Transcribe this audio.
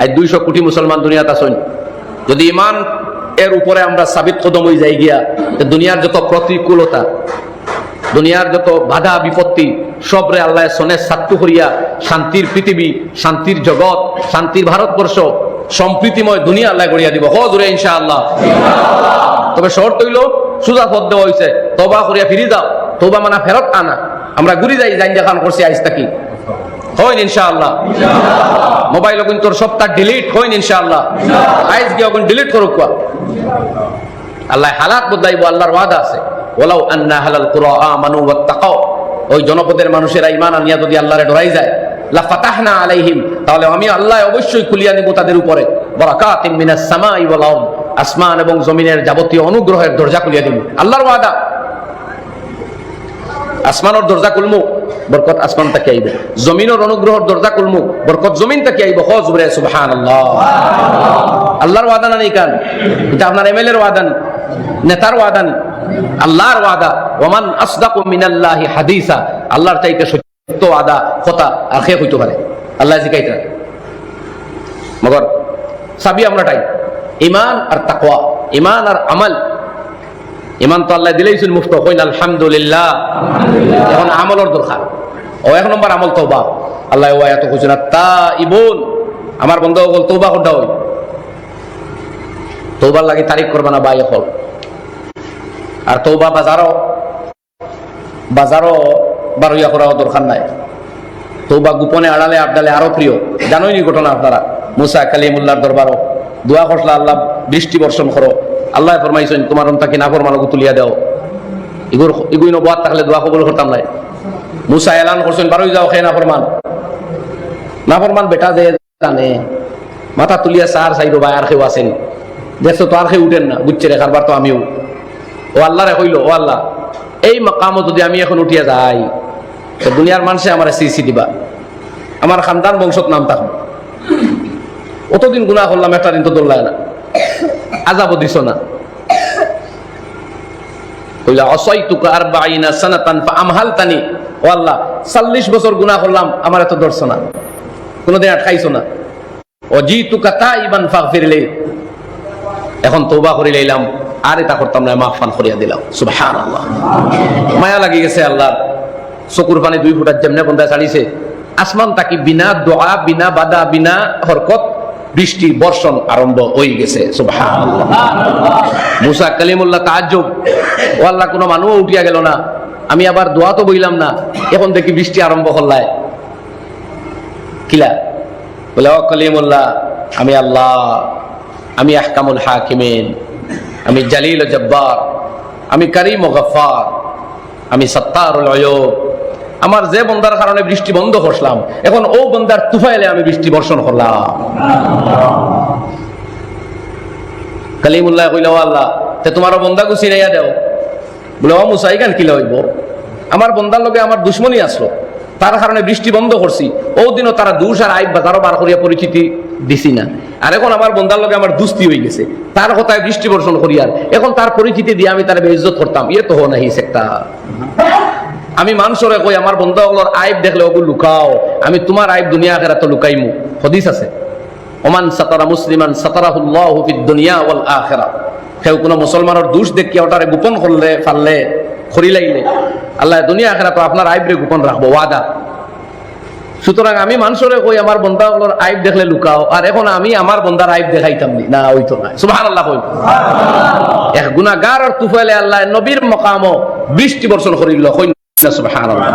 আজ 200 কোটি মুসলমান দুনিয়াতে আছেন। যদি ইমান এর উপরে আমরা সাবিত কদম হয়ে যাই গিয়া, দুনিয়ার যত প্রতিকূলতা, দুনিয়ার যত বাধা বিপত্তি সবরে আল্লাহ সনে সাত্তু করিয়া শান্তির পৃথিবী, শান্তির জগৎ, শান্তির ভারতবর্ষ, সম্প্রীতিময় দুনিয়া আল্লাহ গড়িয়া দিব হজুরে ইনশাআল্লাহ। তবে শর্ত হইল সুজা পথ দেওয়া হয়েছে, তওবা করিয়া ফিরি দাও, তওবা মানে ফেরত আনা। আমরা ঘুরি যাই জান দেখান করছি আইজ থাকি হইন ইনশাআল্লাহ। মোবাইল কিন্তু সবটা ডিলিট হইন ইনশাআল্লাহ। আইজ গিয়ে ডিলিট করুক, আল্লাহ হালাত বদলাইব, আল্লাহর ওয়াদা আছে। ওয়ালাউ আন্না আহলাল কুরা আমানু ওয়াত্তাকাও, ওই জনপদের মানুষেরা ঈমান আনিয়া যদি আল্লাহরে ডরাই যায়, লা ফাতাহনা আলাইহিম, তাহলে আমি আল্লাহ অবশ্যই খুলিয়া নিব তাদের উপরে বারাকাতিন মিনাস সামাই ওয়াল আরদ, আসমান এবং জমিনের যাবতীয় অনুগ্রহের দরজা খুলিয়া দিব, আল্লাহর ওয়াদা। আসমানের দরজা খুলমু, বরকত আসমান থেকে আইব, জমিনের অনুগ্রহের দরজা খুলমু, বরকত জমিন থেকে আইব। হজুরে সুবহানাল্লাহ। আল্লাহর ওয়াদা না নিকান, এটা আপনার এমএলএ এর ওয়াদা, নেতার ওয়াদা, আল্লাহর ওয়াদা। ওমান আসদাকু মিনাল্লাহি হাদিসা, আল্লাহর চাইতে সত্য ওয়াদা কথা আর কে হইতে পারে? আল্লাহ জিকাইতা মগর সাবি আমরাটাই ঈমান আর তাকওয়া, ঈমান আর আমল। ঈমান তো আল্লাহ দিলেইছেন মুফত, কইন আলহামদুলিল্লাহ। এখন আমলের দরকার। ও এক নম্বর আমল তওবা। আল্লাহ ওয়া এত কইছেন তাইবুন, আমার বন্ধু বল তওবা করতে হই। তওবার লাগি তারিখ করবা না ভাই এখন। আর তওবা বাজারও বারুইয়া করা দরকার নাই। তওবা গোপনে আড়ালে আবদালে আরো প্রিয়। জানোই নি ঘটনা আপনারা, মুসা কালিমুল্লাহর দরবারও দোয়া করলা, আল্লাহ বৃষ্টি বর্ষণ করো। আল্লাহ ফরমাইছেন তোমার অন্তাকে নাফরমানকে তুলিয়া দাও। এগুই নবুয়াত থাকলে দোয়া কবুল করতাম নাই। মুসা এলান করছেন বারুই যাও খে নাফরমান। নাফরমান বেটা যে জানে মাথা তুলিয়া সার সাইরো ভাই আর কেউ আসেন, দেখছো তো আর কেউ উঠেন না, বুঝছে রে কারবার তো আমিও। ও আল্লাহ রে কইল, ও আল্লাহ এই মাকামও যদি আমি এখন উঠিয়া যাই, তো দুনিয়ার মানুষে আমার সিসি দিবা, আমার খানদান বংশত নাম থাকবো। অতদিন গুনাহ করলাম, একটা দিন তো দৌড়লায় না, আযাবও দিছ না। কইলা আসাইতুকা 40 সানাতান ফাআমহালতানি, ও আল্লাহ 40 বছর গুনাহ করলাম, আমার এত ধরছ না, কোনদিন আটকাইছো না। ওয়াজিতুকা তাইবান ফাগফিরলি, এখন তওবা করে লইলাম, আর এটা করতাম না, মাফান করিয়া দিলাম। সুবহানাল্লাহ। মায়া লাগি গেছে আল্লাহর, চকুর পানি 2 ফুটার যেমনে বন্ধা ছাড়িছে। আসমান তাকি বিনা দোয়া, বিনা বাধা, বিনা হরকত বৃষ্টি বর্ষণ আরম্ভ হয়ে গেছে। সুবহানাল্লাহ। মুসা কালিমুল্লাহ তাআজ্জুব, ও আল্লাহ কোন মানুষ উঠিয়া গেল না, আমি আবার দোয়া তো বইলাম না, এখন দেখি বৃষ্টি আরম্ভ করলায়। কিলা বলে, ও কালিমুল্লাহ আমি আল্লাহ, আমি আহকামুল হাকিমিন, আমি জালিল ও জব্বার, আমি করিম ও গফফার, আমি সত্তারুল আয়ুব। আমার যে বন্দার কারণে বৃষ্টি বন্ধ করলাম, এখন ও বন্দার তুফাইলে আমি বৃষ্টি বর্ষণ করলাম। কালিমুল্লাহ কইল, ও আল্লাহ তে তোমারও বন্দা গুছি রাইয়া দাও। বলে, ও মুসা ইগান কিলা হইব, আমার বন্দার লগে আমার দুশ্মনী আসলো, তার কারণে বৃষ্টি বন্ধ করছি। ও দিনও তারা দুষ আর আইব বাজারও বার করিয়া পরিচিতি দিছি না, আর এখন আমার বন্দার লগে আমার দুস্তি হয়ে গেছে, তার কথায় বৃষ্টি বর্ষণ করিয়ার এখন তার পরিচিতি দিয়ে আমি তার বেইজ্জত করতাম। ইয়ে তো হো নাহি একটা। আমি মানুষরে কই আমার বন্দাগুলোর আইব দেখলে ওগুলো লুকাও, আমি তোমার আইব দুনিয়া আখিরাত লুকাইমু। হাদিস আছে, ওমান সাতারা মুসলিমান সাতারাহুল্লাহু ফিদ দুনিয়া ওয়াল আখিরাহ। কেউ কোনো মুসলমানের দোষ দেখিয়া ওটারে গোপন করলে পারলে খরিলাইলে, আল্লাহ দুনিয়া আখিরাত আপনার আইবরে গোপন রাখবো, ওয়াদা। সুতরাং আমি মানুষরে কই আমার বন্দাগুলোর আইব দেখলে লুকাও, আর এখন আমি আমার বন্দার আইব দেখাইতাম না, ওইতো না। সুবহানাল্লাহ। কই এক গুনাহগার আর তুফাইলে আল্লাহ নবীর মকামও বৃষ্টি বর্ষণ করিল, কই না সুবহানাল্লাহ।